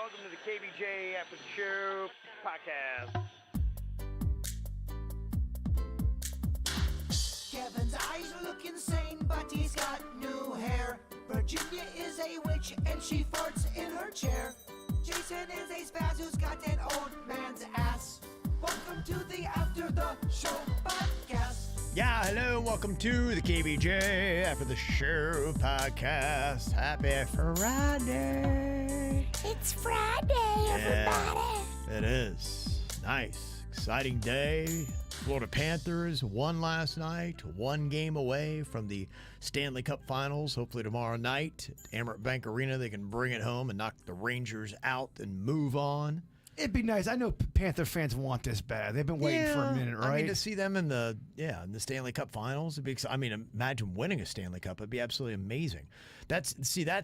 welcome to the KVJ After the Show podcast. Kevin's eyes look insane, but he's got new hair. Virginia is a witch, and she farts in her chair. Jason is a spaz who's got an old man's ass. Welcome to the After the Show podcast. Yeah, hello, welcome to the KVJ After the Show podcast. Happy Friday. It's Friday, everybody. It is. Nice. Exciting day. Florida Panthers won last night, one game away from the Stanley Cup Finals. Hopefully tomorrow night at Amerant Bank Arena, they can bring it home and knock the Rangers out and move on. It'd be nice. I know Panther fans want this bad. They've been waiting for a minute, right? I mean, to see them in the Stanley Cup Finals, it'd be I mean, imagine winning a Stanley Cup. It'd be absolutely amazing. That's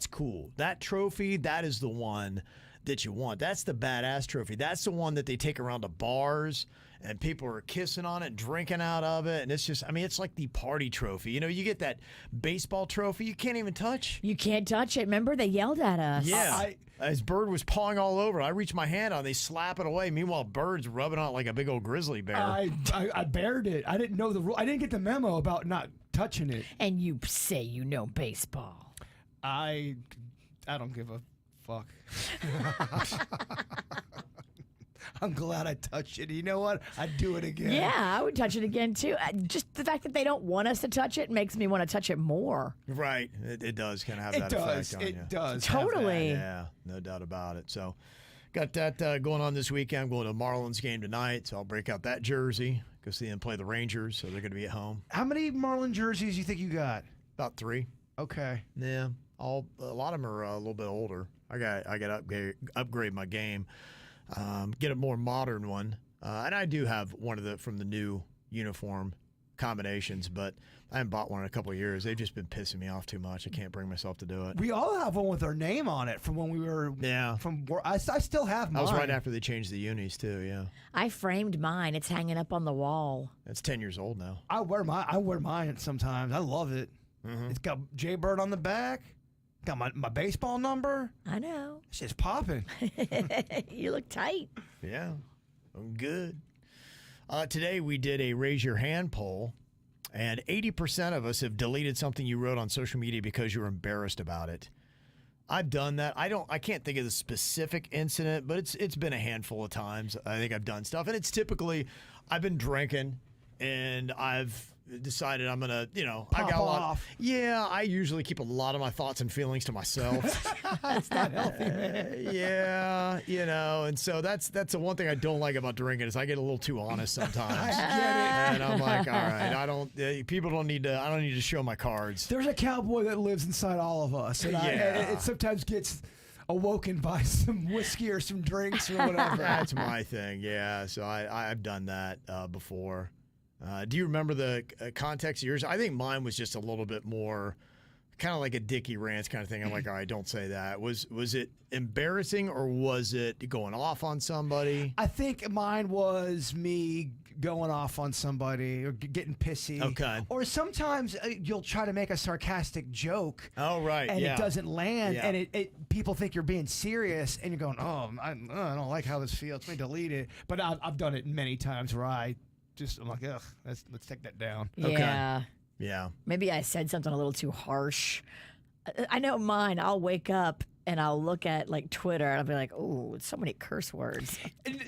cool. That trophy, that is the one that you want. That's the badass trophy. That's the one that they take around to bars and people are kissing on it, drinking out of it. And it's just, I mean, it's like the party trophy. You know, you get that baseball trophy you can't even touch. You can't touch it. Remember, they yelled at us. Yeah. As Bird was pawing all over, I reached my hand on it, they slap it away. Meanwhile, Bird's rubbing on it like a big old grizzly bear. I bared it. I didn't know the rule. I didn't get the memo about not touching it. And you say you know baseball. I don't give a fuck. I'm glad I touched it. You know what? I'd do it again. Yeah, I would touch it again, too. Just the fact that they don't want us to touch it makes me want to touch it more. Right. It does kind of have that effect on you. It does. Totally. Yeah, no doubt about it. So got that going on this weekend. I'm going to a Marlins game tonight, so I'll break out that jersey. Go see them play the Rangers, so they're going to be at home. How many Marlin jerseys do you think you got? About 3. Okay. Yeah. A lot of them are a little bit older. I got to upgrade my game. Get a more modern one. And I do have one from the new uniform combinations, but I haven't bought one in a couple of years. They've just been pissing me off too much. I can't bring myself to do it. We all have one with our name on it from when we were. Yeah. I still have mine. That was right after they changed the unis too. Yeah. I framed mine. It's hanging up on the wall. It's 10 years old now. I wear mine sometimes. I love it. Mm-hmm. It's got Jbird on the back. Got my baseball number. I know. It's just popping. You look tight. Yeah, I'm good. Today we did a raise your hand poll, and 80% of us have deleted something you wrote on social media because you were embarrassed about it. I've done that. I can't think of the specific incident, but it's been a handful of times. I think I've done stuff, and it's typically I've been drinking and I've decided I'm gonna, I got a lot. Yeah, I usually keep a lot of my thoughts and feelings to myself. It's not healthy, man. Yeah, and so that's the one thing I don't like about drinking is I get a little too honest sometimes. I get it. And I'm like, all right, I don't need to show my cards. There's a cowboy that lives inside all of us, and it sometimes gets awoken by some whiskey or some drinks or whatever. That's my thing. Yeah, so I've done that before. Do you remember the context of yours? I think mine was just a little bit more kind of like a Dickie Rants kind of thing. I'm like, all right, don't say that. Was it embarrassing or was it going off on somebody? I think mine was me going off on somebody or getting pissy. Okay. Or sometimes you'll try to make a sarcastic joke. Oh, right. And yeah. it doesn't land. Yeah. And it people think you're being serious. And you're going, I don't like how this feels. Let me delete it. But I've done it many times where I'm like, ugh, let's take that down. Yeah. Okay. Yeah. Maybe I said something a little too harsh. I know mine. I'll wake up and I'll look at like Twitter and I'll be like, "Oh, so many curse words."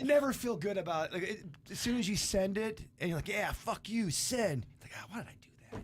Never feel good about it. As soon as you send it and you're like, "Yeah, fuck you, send." Like, why did I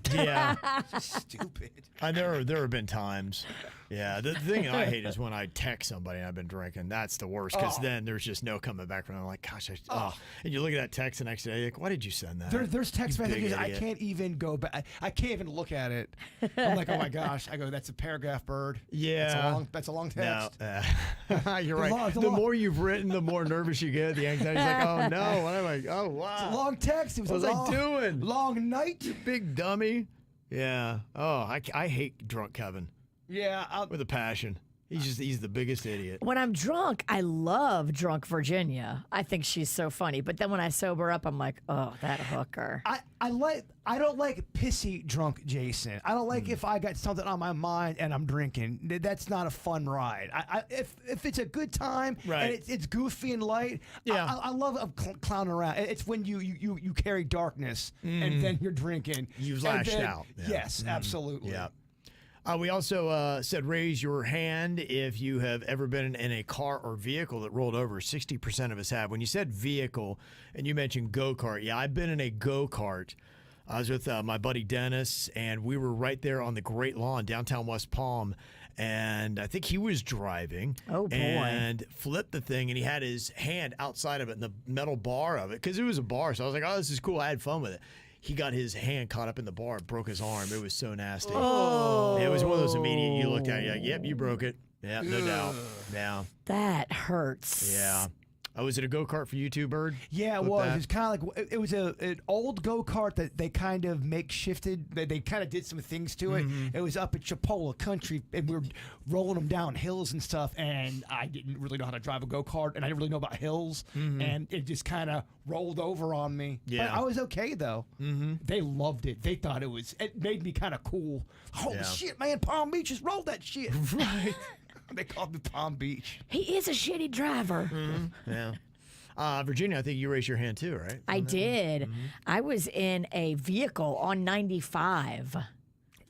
do that? Yeah. It's just stupid. There have been times. Yeah. The thing I hate is when I text somebody and I've been drinking. That's the worst because then there's just no coming back from it. I'm like, gosh, and you look at that text the next day, like, why did you send that? There's text messages I can't even go back. I can't even look at it. I'm like, oh my gosh. I go, that's a paragraph, Bird. Yeah. That's a long text. No. You're right. The more you've written, the more nervous you get. The anxiety's like, oh no. What am I? Oh wow. It's a long text. It was what was I doing? Long night. You big dummy. Yeah. Oh, I hate drunk Kevin. Yeah. With a passion. He's the biggest idiot. When I'm drunk, I love drunk Virginia. I think she's so funny. But then when I sober up, I'm like, oh, that hooker. I don't like pissy drunk Jason. I don't like if I got something on my mind and I'm drinking. That's not a fun ride. If it's a good time Right. and it's goofy and light, Yeah. I love clowning around. It's when you carry darkness and then you're drinking. You've And lashed then- out. Yeah. Yes, absolutely. Yeah. We also said raise your hand if you have ever been in a car or vehicle that rolled over. 60% of us have. When you said vehicle and you mentioned go-kart, yeah, I've been in a go-kart. I was with my buddy Dennis, and we were right there on the Great Lawn, downtown West Palm, and I think he was driving. Oh, boy. And flipped the thing, and he had his hand outside of it in the metal bar of it, because it was a bar, so I was like, oh, this is cool. I had fun with it. He got his hand caught up in the bar, broke his arm. It was so nasty. Oh. It was one of those immediate, you looked at it, you're like, yep, you broke it. Yeah, no doubt. Yeah. That hurts. Yeah. Oh, was it a go-kart for you too, Bird? Yeah, it With was. that? It's kind of like it was an old go kart that they kind of makeshifted. They kind of did some things to it. It was up at Chipola Country, and we were rolling them down hills and stuff. And I didn't really know how to drive a go kart, and I didn't really know about hills, and it just kind of rolled over on me. Yeah. But I was okay though. They loved it. They thought it made me kind of cool. Holy Yeah. shit, man! Palm Beach just rolled that shit. Right. They called me Palm Beach. He is a shitty driver. Yeah. Virginia, I think you raised your hand too, right? I did. I was in a vehicle on 95.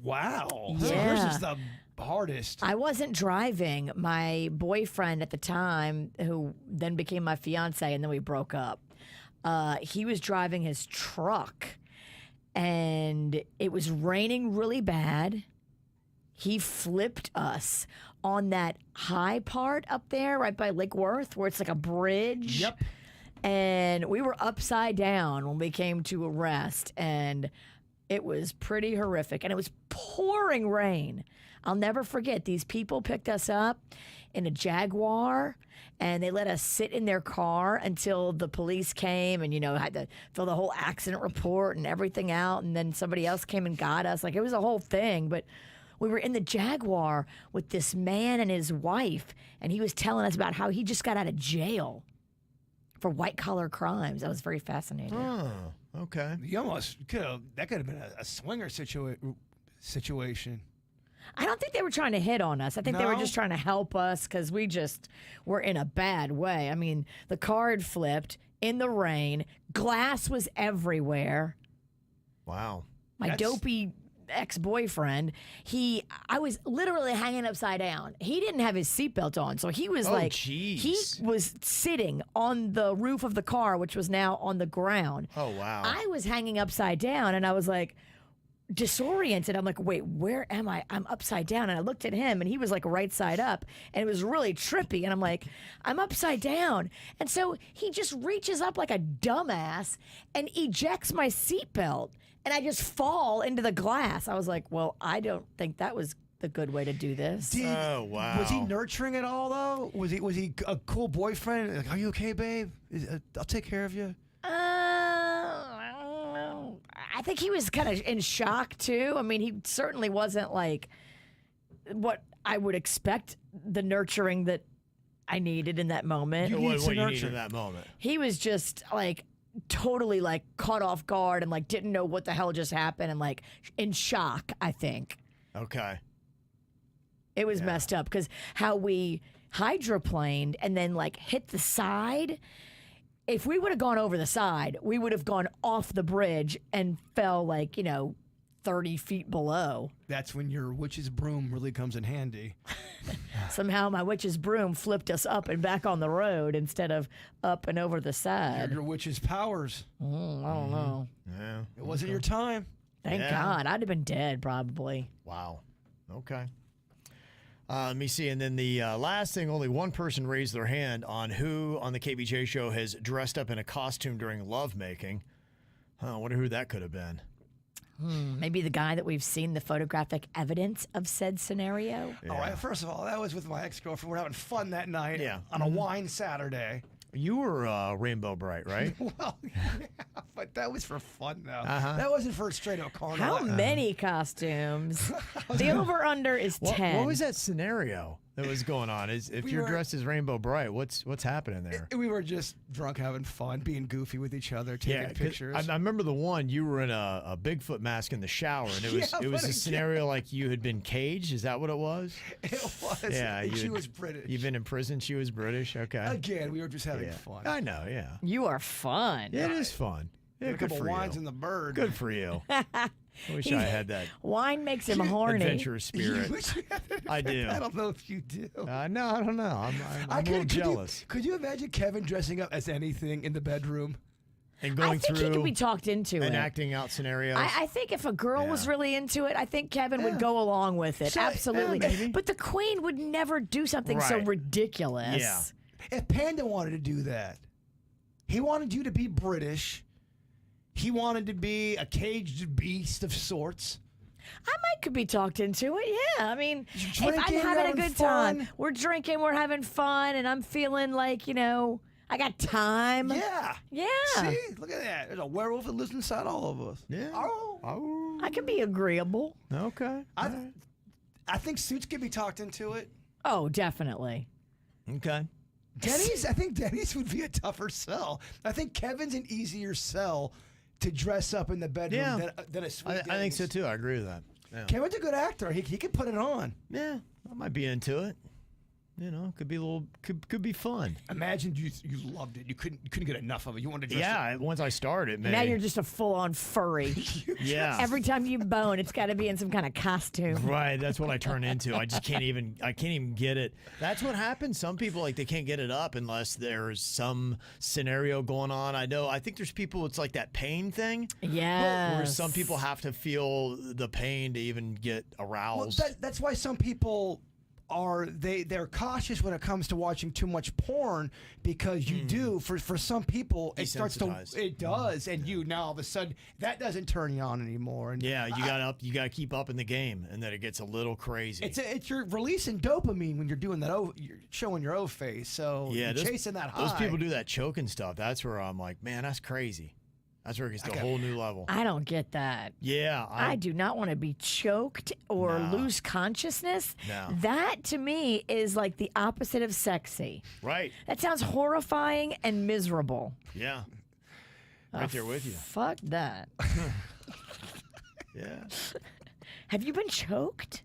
Wow. Yeah. So yours is the hardest. I wasn't driving. My boyfriend at the time, who then became my fiance, and then we broke up, he was driving his truck, and it was raining really bad. He flipped us on that high part up there, right by Lake Worth, where it's like a bridge. Yep. And we were upside down when we came to a rest, and it was pretty horrific. And it was pouring rain. I'll never forget, these people picked us up in a Jaguar, and they let us sit in their car until the police came and, had to fill the whole accident report and everything out. And then somebody else came and got us. Like, it was a whole thing. But we were in the Jaguar with this man and his wife, and he was telling us about how he just got out of jail for white-collar crimes. I was very fascinated. Oh, okay. You almost could have. That could have been a swinger situation. I don't think they were trying to hit on us. I think they were No? just trying to help us because we just were in a bad way. I mean, the car had flipped in the rain. Glass was everywhere. Wow. My That's- dopey ex-boyfriend, I was literally hanging upside down. He didn't have his seatbelt on, so he was Oh, like, jeez. he was sitting on the roof of the car, which was now on the ground. Oh, wow. I was hanging upside down, and I was like disoriented. I'm like, wait, where am I? I'm upside down. And I looked at him, and he was like right side up, and it was really trippy. And I'm like, I'm upside down. And so he just reaches up like a dumbass and ejects my seatbelt, and I just fall into the glass. I was like, well, I don't think that was the good way to do this. Oh, wow. Was he nurturing at all though? Was he a cool boyfriend? Like, are you okay, babe? I'll take care of you. I don't know. I think he was kind of in shock too. I mean, he certainly wasn't like what I would expect the nurturing that I needed in that moment. You What need some you need nurture. in that moment? He was just like totally like caught off guard and like didn't know what the hell just happened and like in shock, I think. Okay. It was messed up because how we hydroplaned and then like hit the side. If we would have gone over the side, we would have gone off the bridge and fell like, 30 feet below. That's when your witch's broom really comes in handy. Somehow my witch's broom flipped us up and back on the road instead of up and over the side. Your witch's powers. I don't know. Yeah. It wasn't your time. Thank Yeah. God. I'd have been dead probably. Wow. Okay. Let me see. And then the last thing, only one person raised their hand on who on the KVJ show has dressed up in a costume during lovemaking. I wonder who that could have been. Maybe the guy that we've seen the photographic evidence of said scenario. Yeah. All right. First of all, that was with my ex-girlfriend. We're having fun that night. Yeah. On a wine Saturday. You were Rainbow Bright, right? Well, yeah, but that was for fun though. Uh-huh. That wasn't for a straight up carnival. How many costumes? The over-under is 10. What was that scenario? What's going on? If We you're were- dressed as Rainbow Bright, what's happening there? We were just drunk, having fun, being goofy with each other, taking 'cause pictures. I remember the one you were in a Bigfoot mask in the shower, and it was Yeah, it was but a again- scenario like you had been caged. Is that what it was? It was. Yeah, and she you'd- was British. You've been in prison. She was British. Okay. Again, we were just having Yeah. fun. I know. Yeah. You are fun. It is fun. Yeah, a good couple for wines you. in the bird. Good for you. I wish I had that Wine makes him horny. adventurous You spirit. wish you had it. I do. I don't know if you do. No, I don't know. I'm a little jealous. Could you imagine Kevin dressing up as anything in the bedroom? And I going think he through could be talked into and it. acting out scenarios. I think if a girl was Yeah. really into it, I think Kevin would go along with it. Sure, yeah, Absolutely. maybe. But the Queen would never do something so Right. ridiculous. Yeah. If Panda wanted to do that, he wanted you to be British. He wanted to be a caged beast of sorts. I could be talked into it. Yeah. I mean, if I'm drinking, having a having good time, fun. we're drinking, we're having fun, and I'm feeling like, I got time. Yeah. Yeah. See, look at that. There's a werewolf that lives inside all of us. Yeah. Oh. I can be agreeable. Okay. I think Suits could be talked into it. Oh, definitely. Okay. I think Denny's would be a tougher sell. I think Kevin's an easier sell to dress up in the bedroom Yeah. than a sweet I think so Denny's. too. I agree with that. Yeah. Kevin's a good actor. He could put it on. Yeah. I might be into it. Could be a little. Could be fun. Imagine you loved it. You couldn't get enough of it. You wanted to dress up. Yeah. Once I started, man. Now you're just a full-on furry. Yeah. Every time you bone, it's got to be in some kind of costume. Right, that's what I turn into. I just can't even get it. That's what happens. Some people they can't get it up unless there's some scenario going on. I think there's people it's like that pain thing. Yeah. Where some people have to feel the pain to even get Well, aroused. that's why some people they're cautious when it comes to watching too much porn because you do for some people it starts to Desensitized. it does and you now all of a sudden that doesn't turn you on anymore and Yeah, you gotta keep up in the game, and then it gets a little crazy. it's you're releasing dopamine when you're doing that you're showing your O face so yeah, you're chasing that high. those people do that choking stuff. That's where I'm like, man, that's crazy. That's where it gets to a whole new level. I don't get that. Yeah, I do not want to be choked or No. lose consciousness. No. That to me is like the opposite of sexy. right. That sounds horrifying and miserable. Yeah, right there with you. Fuck that. Yeah. Have you been choked?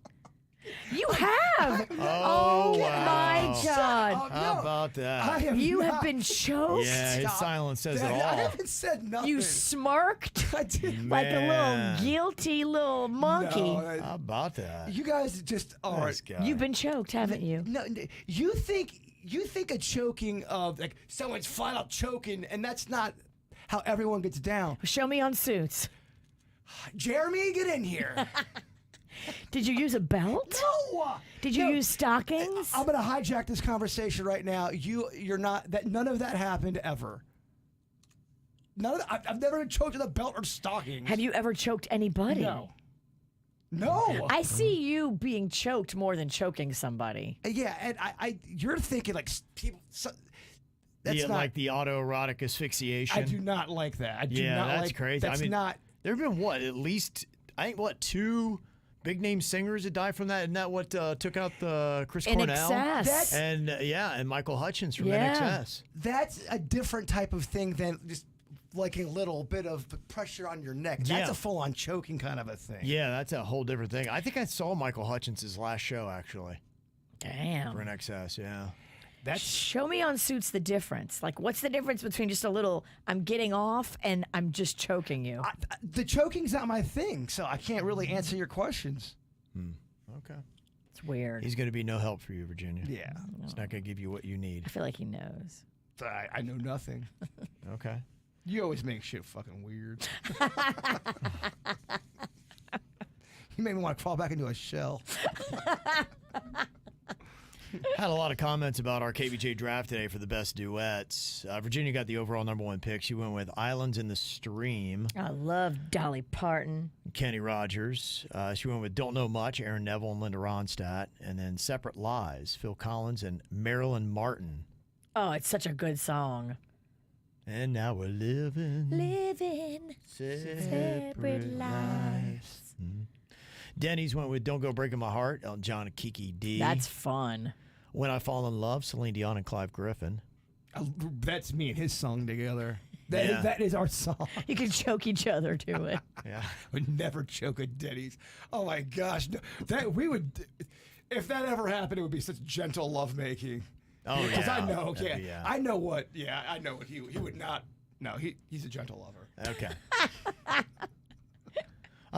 You have. Oh, wow. my God. How about that? I have You have not- been choked? Yeah, his Stop. silence says it I all. haven't said nothing. You smirked I did. like a Man. little guilty little monkey. No, How about that? you guys just are. This guy. You've been choked, haven't you? No, you think a choking of like someone's flat out choking, and that's not how everyone gets down. Show me on Suits. Jeremy, get in here. Did you use a belt? No. Did you No. use stockings? I'm gonna hijack this conversation right now. You're not that. None of that happened ever. None of that, I've never been choked with a belt or stockings. Have you ever choked anybody? No. No. I see you being choked more than choking somebody. Yeah, and you're thinking like people. That's not like the autoerotic asphyxiation. I do not like that. I do Yeah, not that's like, crazy. That's I mean, not. there have been at least I think 2 big name singers that died from that. Isn't that what took out the Chris In Cornell? excess. And and Michael Hutchins from Yeah. NXS. That's a different type of thing than just like a little bit of pressure on your neck. That's Yeah. a full-on choking kind of a thing. Yeah, that's a whole different thing. I think I saw Michael Hutchins' last show actually Damn. for NXS. Yeah. Show me on Suits the difference. Like, what's the difference between just a little, I'm getting off and I'm just choking you? The choking's not my thing, so I can't really answer your questions. Okay. It's weird. He's going to be no help for you, Virginia. Yeah, He's not going to give you what you need. I feel like he knows. so I know nothing. Okay. You always make shit fucking weird. You made me want to crawl back into a shell. Had a lot of comments about our KVJ draft today for the best duets. Virginia got the overall #1 pick. She went with Islands in the Stream, I love Dolly Parton. Kenny Rogers. She went with Don't Know Much, Aaron Neville and Linda Ronstadt. And then Separate Lies, Phil Collins and Marilyn Martin. Oh, it's such a good song. And now we're living Separate lives. Denny's went with Don't Go Breaking My Heart, Elton John and Kiki D. That's fun. When I Fall in Love, Celine Dion and Clive Griffin. That's me and his song together. Yeah. That is our song. You can choke each other to it. Yeah. Would never choke a Denny's. Oh my gosh, no, that we would. If that ever happened, it would be such gentle lovemaking. Oh yeah. Because I know, That'd yeah, be, I know what. Yeah, I know what he would not. No, he's a gentle lover. Okay.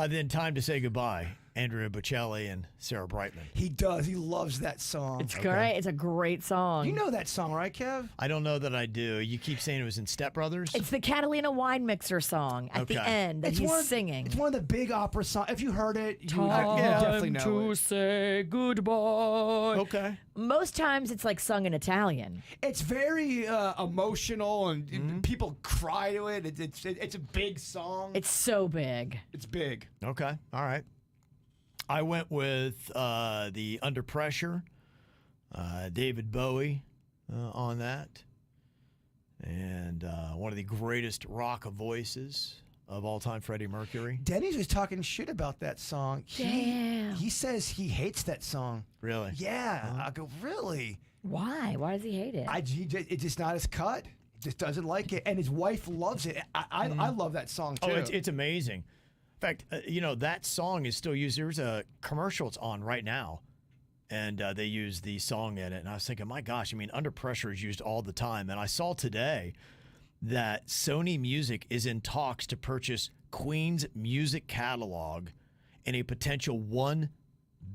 Then Time to Say Goodbye, Andrea Bocelli and Sarah Brightman. He does. He loves that song. It's great. It's a great song. You know that song, right, Kev? I don't know that I do. You keep saying it was in Step Brothers? It's the Catalina wine mixer song at the Okay. end that he's singing. It's one of the big opera songs. If you heard it, you Time definitely know to it. say goodbye. Okay. Most times it's like sung in Italian. It's very emotional, and people cry to it. It's a big song. It's so big. It's big. Okay. All right. I went with the Under Pressure, David Bowie on that, and one of the greatest rock voices of all time, Freddie Mercury. Denny's was talking shit about that song. Damn. He says he hates that song. Really? Yeah. I go, really? Why? Why does he hate it? It's just not his cut. He just doesn't like it. And his wife loves it. I love that song, too. Oh, it's amazing. In fact, that song is still used. There's a commercial it's on right now, and they use the song in it. And I was thinking, my gosh, I mean, Under Pressure is used all the time. And I saw today that Sony Music is in talks to purchase Queen's music catalog in a potential $1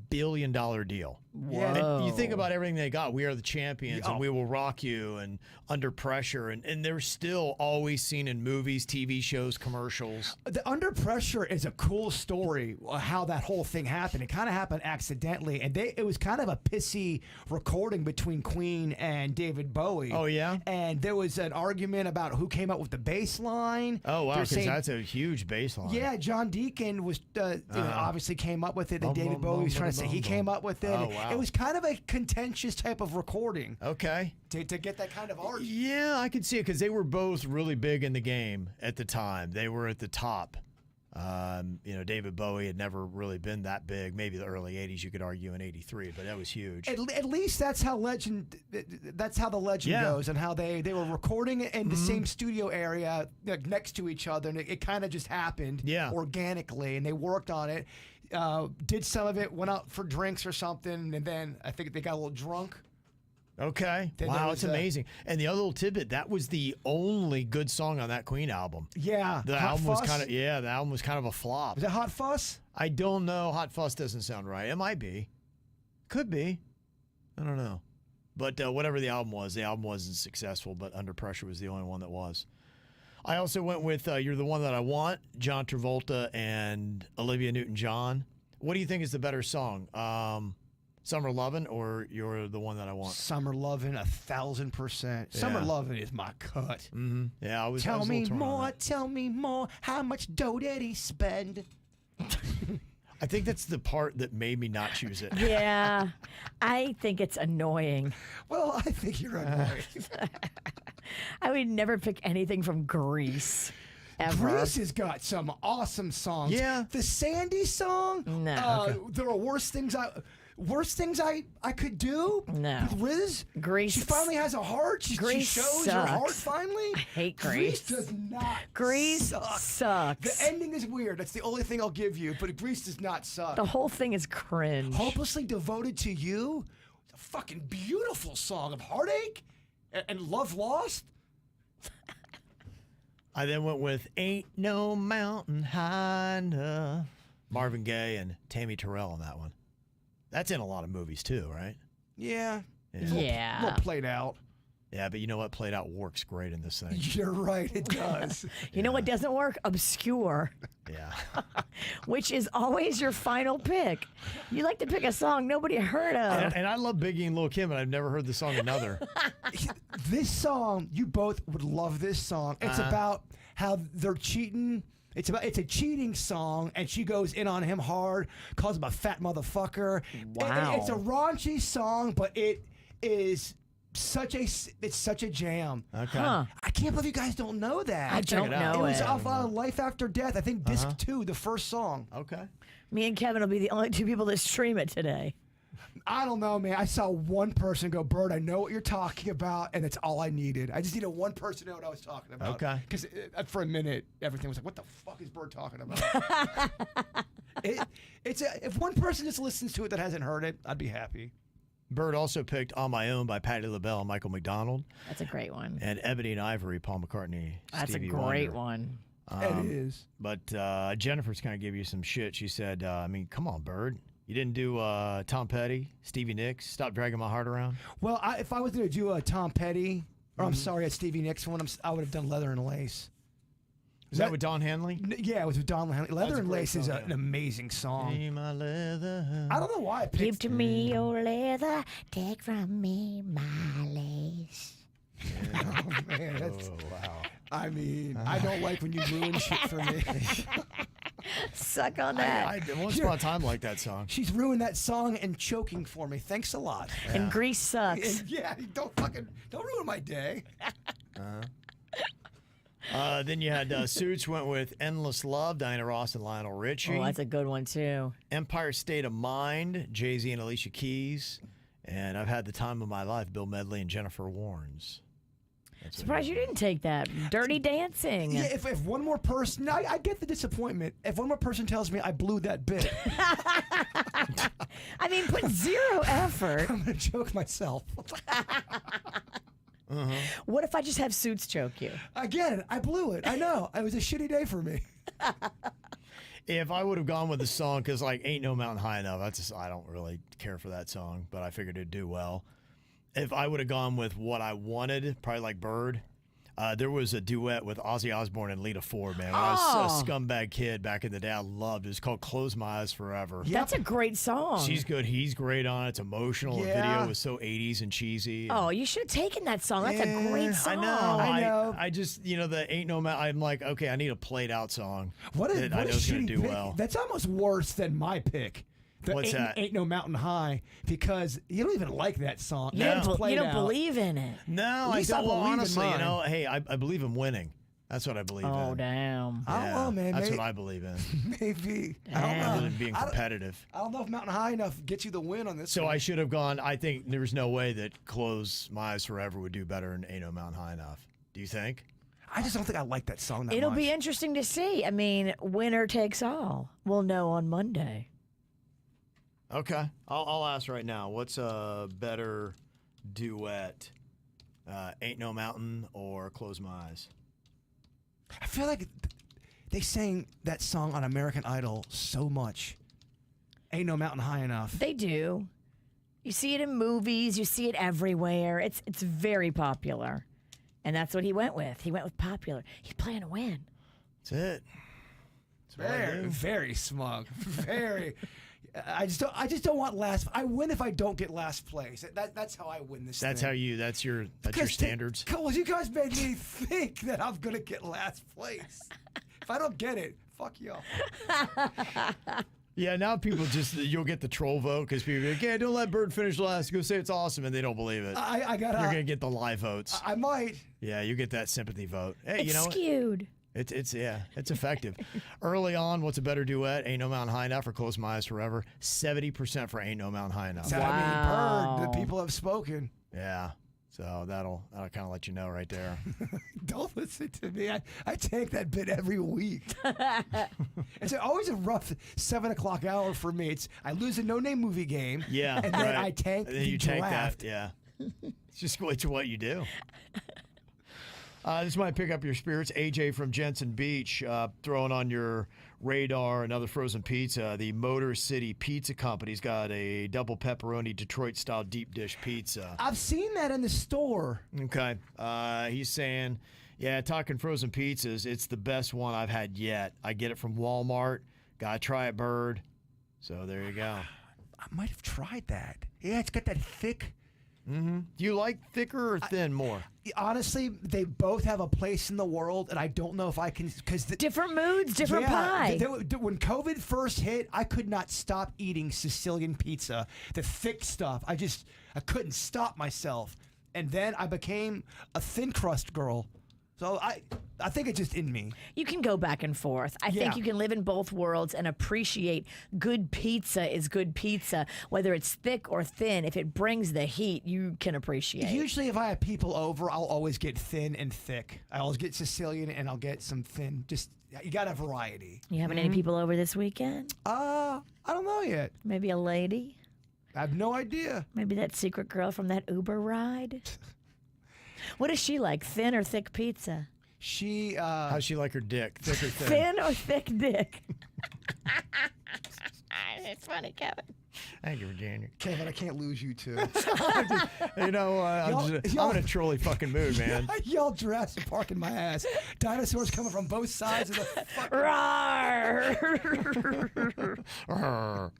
billion deal. Whoa. And you think about everything they got. We Are the Champions, Yeah. and We Will Rock You, and Under Pressure, and they're still always seen in movies, TV shows, commercials. The Under Pressure is a cool story, how that whole thing happened. It kind of happened accidentally, and it was kind of a pissy recording between Queen and David Bowie. Oh, yeah? And there was an argument about who came up with the bass line. Oh, wow, They're because saying- that's a huge bass line. Yeah, John Deacon was obviously came up with it, and Bum, David bum, Bowie was bum, trying to say bum, he bum. came up with it. Oh, wow. It was kind of a contentious type of recording Okay. to get that kind of art. Yeah, I could see it because they were both really big in the game at the time. They were at the top. David Bowie had never really been that big. Maybe the early 80s, you could argue in 83, but that was huge. At least that's how the legend Yeah. goes, and how they were recording it in the same studio area, like, next to each other, and it kind of just happened organically, and they worked on it, did some of it, went out for drinks or something, and then I think they got a little drunk. Okay. Then there Wow, was it's amazing. And the other little tidbit, that was the only good song on that Queen album. Yeah, The Hot album was Fuss? the album was kind of a flop. Was it Hot Fuss? I don't know. Hot Fuss doesn't sound right. It might be. Could be. I don't know. But whatever the album wasn't successful, but Under Pressure was the only one that was. I also went with You're the One That I Want, John Travolta and Olivia Newton-John. What do you think is the better song? Summer Lovin' or You're the One That I Want? Summer Lovin', 1,000%. Summer Lovin' is my cut. Mm-hmm. Yeah, I was Tell a me little torn on more, that. tell me more. How much dough did he spend? I think that's the part that made me not choose it. Yeah, I think it's annoying. Well, I think you're annoying. I would never pick anything from Grease. Ever. Grease has got some awesome songs. Yeah. The Sandy song. No. There are worse things I could do. No. With Riz. Grease. She finally has a heart. She Grease shows her heart sucks. finally. I hate Grease Grease. does not. Grease suck. sucks. The ending is weird. That's the only thing I'll give you. But Grease does not suck. The whole thing is cringe. Hopelessly Devoted to You. It's a fucking beautiful song of heartache and love lost. I then went with Ain't No Mountain High Enough. Marvin Gaye and Tammy Terrell on that one. That's in a lot of movies too, right? Yeah. Yeah. A little played out. Yeah, but you know what? Played Out works great in this thing. You're right, it does. You know what doesn't work? Obscure, Yeah. which is always your final pick. You like to pick a song nobody heard of. and I love Biggie and Lil' Kim, and I've never heard the song Another. This song, you both would love this song. It's about how they're cheating. It's a cheating song, and she goes in on him hard, calls him a fat motherfucker. Wow. It's a raunchy song, but it is such a jam. Okay. Huh. I can't believe you guys don't know that. I don't it out. know It was it. off Life After Death. I think disc 2, the first song. Okay. Me and Kevin will be the only two people that stream it today. I don't know, man. I saw one person go, Bird, I know what you're talking about, and that's all I needed. I just needed one person to know what I was talking about. Okay. Because for a minute, everything was like, what the fuck is Bird talking about? If one person just listens to it that hasn't heard it, I'd be happy. Bird also picked On My Own by Patti LaBelle and Michael McDonald. That's a great one. And Ebony and Ivory, Paul McCartney, That's Stevie a great Wonder. one. It is. But Jennifer's kind of give you some shit. She said, I mean, come on, Bird. You didn't do Tom Petty, Stevie Nicks, Stop Dragging My Heart Around? Well, if I was going to do a Tom Petty, or I'm sorry, a Stevie Nicks one, I would have done Leather and Lace. Is that with Don Henley? Yeah, it was with Don Henley. Leather and great Lace is song, an amazing song. Hey, my leather. I don't know why I Give picked to me your leather, take from me my lace. Oh, man, that's, Oh, wow. I mean, I don't like when you ruin shit for me. Suck on that. I once upon a time like that song. She's ruined that song and choking for me. Thanks a lot. And Grease sucks. And yeah, don't ruin my day. Then you had Suits went with Endless Love, Diana Ross and Lionel Richie. Oh, that's a good one too. Empire State of Mind, Jay-Z and Alicia Keys. And I've had the time of my life, Bill Medley and Jennifer Warnes. That's what Surprised you didn't take that. Dirty Dancing. Yeah, if one more person, I get the disappointment. If one more person tells me I blew that bit, I mean, put zero effort. I'm gonna choke myself. What if I just have Suits choke you? I get it. I blew it. I know. It was a shitty day for me. If I would have gone with the song, because like Ain't No Mountain High Enough, I don't really care for that song, but I figured it'd do well. If I would have gone with what I wanted, probably like Bird, there was a duet with Ozzy Osbourne and Lita Ford, man. When I was a scumbag kid back in the day, I loved it. It's called Close My Eyes Forever. That's a great song. She's good. He's great on it. It's emotional. The Yeah. video was so 80s and cheesy. Oh, you should have taken that song. That's a great song. I know. I know. I just, the Ain't No Mountain. I'm like, okay, I need a played out song. What that a I know is going shitty to do pick. well. That's almost worse than my pick. What's that? Ain't No Mountain High, because you don't even like that song. You And it's don't, played you don't out. believe in it. No, At I least I don't. Well, believe in honestly, mine. hey, I believe in winning. That's what I believe Oh, in. damn. I don't know, man. That's Maybe- what I believe in. Maybe. I don't Damn. know. Other than being I don't- competitive. I don't know if Mountain High enough gets you the win on this So one. I should have gone. I think there's no way that Close My Eyes Forever would do better than Ain't No Mountain High Enough. Do you think? I just don't think I like that song that It'll much. be interesting to see. I mean, winner takes all. We'll know on Monday. Okay. I'll ask right now. What's a better duet? Ain't No Mountain or Close My Eyes? I feel like they sang that song on American Idol so much. Ain't No Mountain High Enough. They do. You see it in movies. You see it everywhere. It's very popular. And that's what he went with. He went with popular. He's playing to win. That's it. That's what I Very, do. very smug. Very. I just don't want last. I win if I don't get last place. That's how I win this. That's thing. how you. That's your Because standards. Well, you guys made me think that I'm gonna get last place. If I don't get it, fuck y'all. Yeah, now people you'll get the troll vote because people are like, yeah, don't let Bird finish last. Go say it's awesome, and they don't believe it. I got. You're gonna get the live votes. I might. Yeah, you get that sympathy vote. Hey, It's you know what? skewed. It's effective. Early on, what's a better duet? Ain't No Mountain High Enough or Close My Eyes Forever? 70% for Ain't No Mountain High Enough. I mean, Wow. Bird. The people have spoken. Yeah. So that'll kind of let you know right there. Don't listen to me. I take that bit every week. It's always a rough 7 o'clock hour for me. I lose a no-name movie game. Yeah. And then right. I tank and then the you tank draft. that. Yeah. It's just what you do. This might pick up your spirits. AJ from Jensen Beach throwing on your radar another frozen pizza. The Motor City Pizza Company's got a double pepperoni Detroit-style deep dish pizza. I've seen that in the store. Okay. He's saying, yeah, talking frozen pizzas, it's the best one I've had yet. I get it from Walmart. Gotta try it, Bird. So there you go. I might have tried that. Yeah, it's got that thick. Do you like thicker or thin more? Honestly, they both have a place in the world, and I don't know if I can because Different moods, different pie. When COVID first hit, I could not stop eating Sicilian pizza, the thick stuff. I couldn't stop myself, and then I became a thin crust girl. So I think it's just in me. You can go back and forth. I think you can live in both worlds and appreciate good pizza is good pizza, whether it's thick or thin. If it brings the heat, you can appreciate. Usually, if I have people over, I'll always get thin and thick. I always get Sicilian and I'll get some thin. Just you got a variety. You having any people over this weekend? I don't know yet. Maybe a lady? I have no idea. Maybe that secret girl from that Uber ride? What is she like, thin or thick pizza? She How's she like her dick? Thick or thin? Thin or thick dick? It's funny, Kevin. Thank you, Virginia. Kevin, I can't lose you two. You know, I'm in a trolly fucking mood, man. Y'all Jurassic Park in my ass. Dinosaurs coming from both sides of the fucking... Rawr.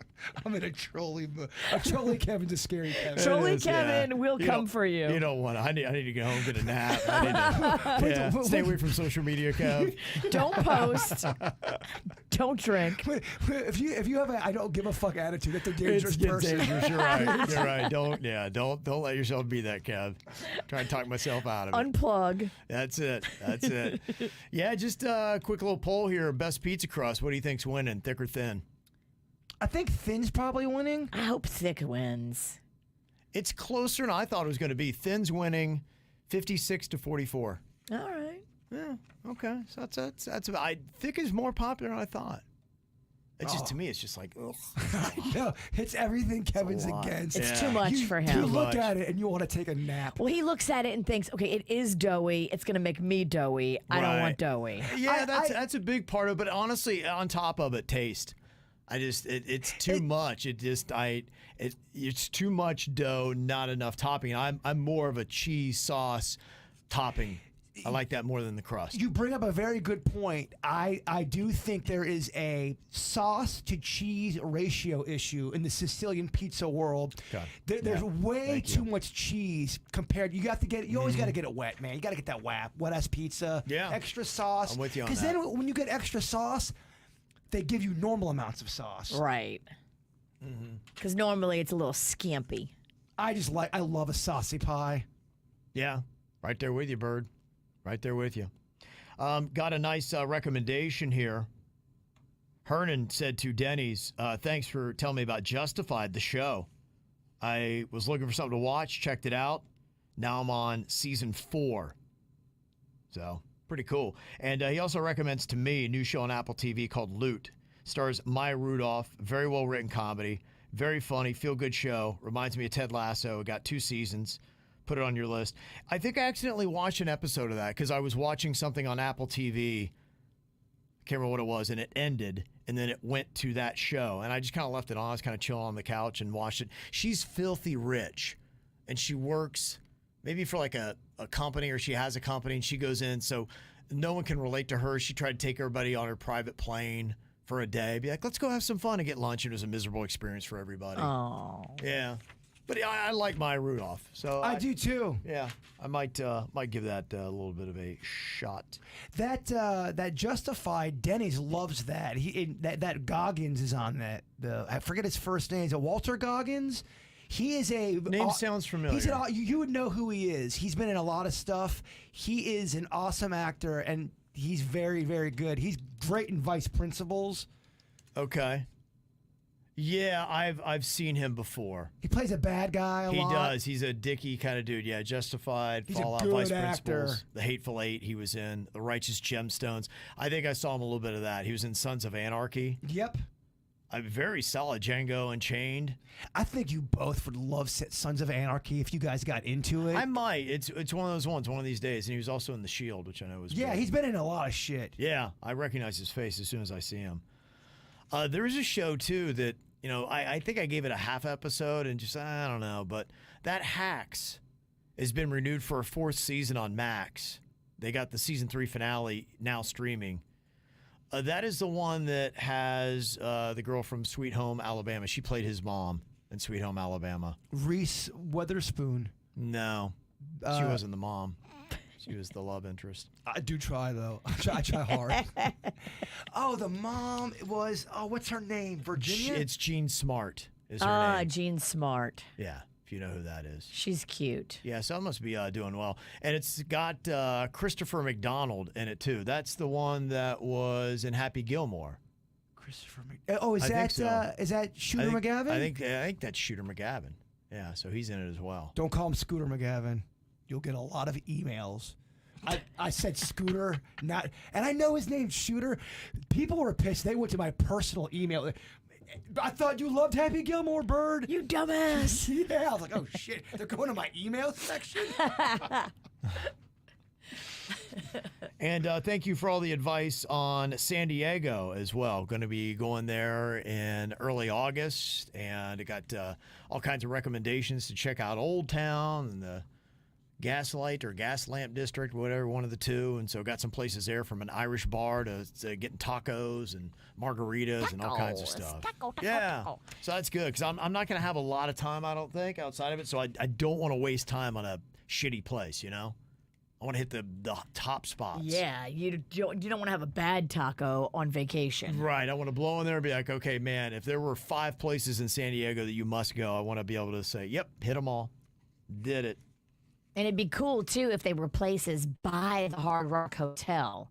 I'm in a trolley mood. A trolley Kevin's a scary Kevin. Trolley Kevin will come for you. You don't want to. I need to go home, get a nap. I need to stay away from social media, Kev. Don't post. Don't drink. If you have a I don't give a fuck attitude, that's a dangerous person. Dangerous. You're right. You're right. Don't let yourself be that, Kev. Try and talk myself out of it. Unplug. That's it. Yeah, just a quick little poll here. Best pizza crust. What do you think's winning? Thick or thin? I think thin's probably winning. I hope thick wins. It's closer than I thought it was going to be. Thin's winning 56-44. All right. Yeah. Okay. So that's thick is more popular than I thought. It's just to me, it's just like, ugh. No, it's everything Kevin's lot. against. It's too much for him. You look at it and you want to take a nap. Well, he looks at it and thinks, okay, it is doughy. It's going to make me doughy. I don't want doughy. Yeah, that's a big part of it. But honestly, on top of it, taste. It's too much. It's too much dough, not enough topping. I'm more of a cheese sauce topping. I like that more than the crust. You bring up a very good point. I do think there is a sauce to cheese ratio issue in the Sicilian pizza world. Okay. There's way too much cheese compared. You always got to get it wet, man. You got to get that wet ass pizza. Yeah. Extra sauce. I'm with you on Because then when you get extra sauce, they give you normal amounts of sauce. Right. Because normally it's a little skimpy. I love a saucy pie. Yeah, right there with you, Bird. Right there with you. Got a nice recommendation here. Hernan said to Denny's, thanks for telling me about Justified, the show. I was looking for something to watch, checked it out. Now I'm on season 4. So, pretty cool. And he also recommends to me a new show on Apple TV called Loot. Stars Maya Rudolph, very well-written comedy, very funny, feel-good show. Reminds me of Ted Lasso. Got 2 seasons. Put it on your list. I think I accidentally watched an episode of that because I was watching something on Apple TV. I can't remember what it was, and it ended, and then it went to that show. And I just kind of left it on. I was kind of chilling on the couch and watched it. She's filthy rich, and she works maybe for like a company, or she has a company, and she goes in so no one can relate to her. She tried to take everybody on her private plane for a day. Be like, let's go have some fun and get lunch. And it was a miserable experience for everybody. Oh. Yeah. But I like Maya Rudolph, so I do too. Yeah, I might give that a little bit of a shot. That Justified, Denny's loves that. That Goggins is on that. I forget his first name. Is it Walter Goggins? He is a name sounds familiar. You would know who he is. He's been in a lot of stuff. He is an awesome actor, and he's very, very good. He's great in Vice Principals. Okay. Yeah, I've seen him before. He plays a bad guy a lot. He does. He's a dicky kind of dude. Yeah, Justified, He's Fallout, a good Vice actor. Principals, The Hateful Eight. He was in The Righteous Gemstones. I think I saw him a little bit of that. He was in Sons of Anarchy. Yep. A very solid Django Unchained. I think you both would love Sons of Anarchy if you guys got into it. I might. It's one of those ones, one of these days. And he was also in The Shield, which I know was Yeah, good. he's been in a lot of shit. Yeah, I recognize his face as soon as I see him. There is a show, too, that, I think I gave it a half episode and just, I don't know. But that Hacks has been renewed for a 4th season on Max. They got the season 3 finale now streaming. That is the one that has the girl from Sweet Home Alabama. She played his mom in Sweet Home Alabama. Reese Witherspoon. No, she wasn't the mom. She was the love interest. I do try, though. I try hard. Oh, the mom was, what's her name? Virginia? It's Jean Smart is her name. Jean Smart. Yeah. if you know who that is. She's cute. Yeah, so it must be doing well. And it's got Christopher McDonald in it, too. That's the one that was in Happy Gilmore. Christopher Oh, I think so. Is that Shooter McGavin? I think that's Shooter McGavin. Yeah, so he's in it as well. Don't call him Scooter McGavin. You'll get a lot of emails. I said Scooter, and I know his name's Shooter. People were pissed. They went to my personal email. I thought you loved Happy Gilmore, Bird. You dumbass. Yeah, I was like, oh shit, they're going to my email section. And thank you for all the advice on San Diego as well. Going to be going there in early August, and I got all kinds of recommendations to check out Old Town and the Gaslight or Gas Lamp District, whatever, one of the two. And so got some places there, from an Irish bar to getting tacos and margaritas and all kinds of stuff. Taco. So that's good, because I'm not going to have a lot of time, I don't think, outside of it. So I don't want to waste time on a shitty place, you know? I want to hit the top spots. Yeah, you don't want to have a bad taco on vacation. Right. I want to blow in there and be like, okay, man, if there were 5 places in San Diego that you must go, I want to be able to say, yep, hit them all. Did it. And it'd be cool, too, if they were places by the Hard Rock Hotel,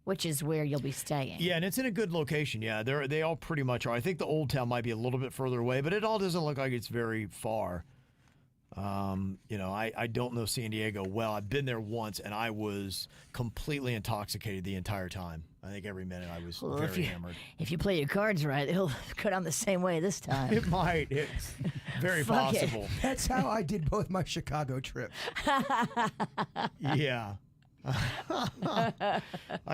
which is where you'll be staying. Yeah, and it's in a good location. Yeah, they all pretty much are. I think the Old Town might be a little bit further away, but it all doesn't look like it's very far. You know, I don't know San Diego well. I've been there once, and I was completely intoxicated the entire time. I think every minute I was very hammered. If you play your cards right, it'll go down the same way this time. It might. It's very Fuck it. possible. That's how I did both my Chicago trips. Yeah. I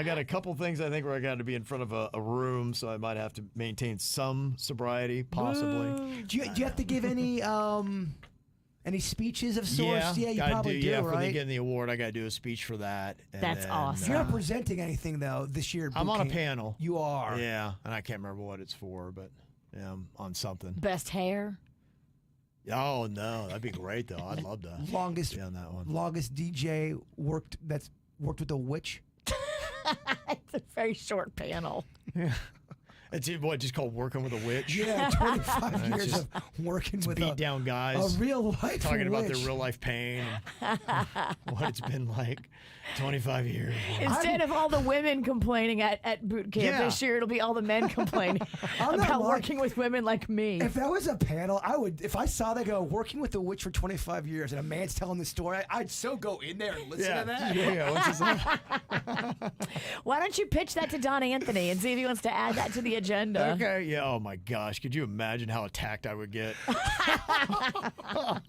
got a couple things I think where I got to be in front of a room, so I might have to maintain some sobriety, possibly. Do you have to give any speeches of sorts? Yeah, you gotta probably do, yeah, right? for the getting the award, I got to do a speech for that. And That's then, awesome. You're not presenting anything, though, this year. I'm on a panel. You are. Yeah, and I can't remember what it's for, but yeah, I'm on something. Best hair? Oh, no, that'd be great, though. I'd love to Longest be on that one. Longest DJ that's worked with a witch. It's a very short panel. Yeah. It's what, just called working with a witch? Yeah, 25 years just of working with beat down guys. A real life talking about witch. their real life pain and what it's been like 25 years. Instead of all the women complaining at boot camp Yeah. this year, it'll be all the men complaining I'm not about lying. working with women like me. If that was a panel, I would. If I saw that go working with a witch for 25 years and a man's telling the story, I'd so go in there and listen to that. Yeah, what's his name? Why don't you pitch that to Don Anthony and see if he wants to add that to the agenda? Okay, yeah, oh my gosh. Could you imagine how attacked I would get?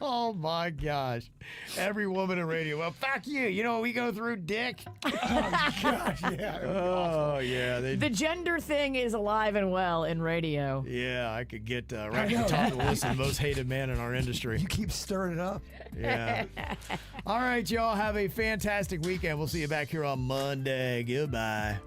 Oh my gosh. Every woman in radio, well, fuck you. You know what we go through, dick? Oh gosh, yeah. Oh, yeah. The gender thing is alive and well in radio. Yeah, I could get right at the top of the list of the most hated man in our industry. You keep stirring it up. Yeah. All right, y'all. Have a fantastic weekend. We'll see you back here on Monday. Goodbye.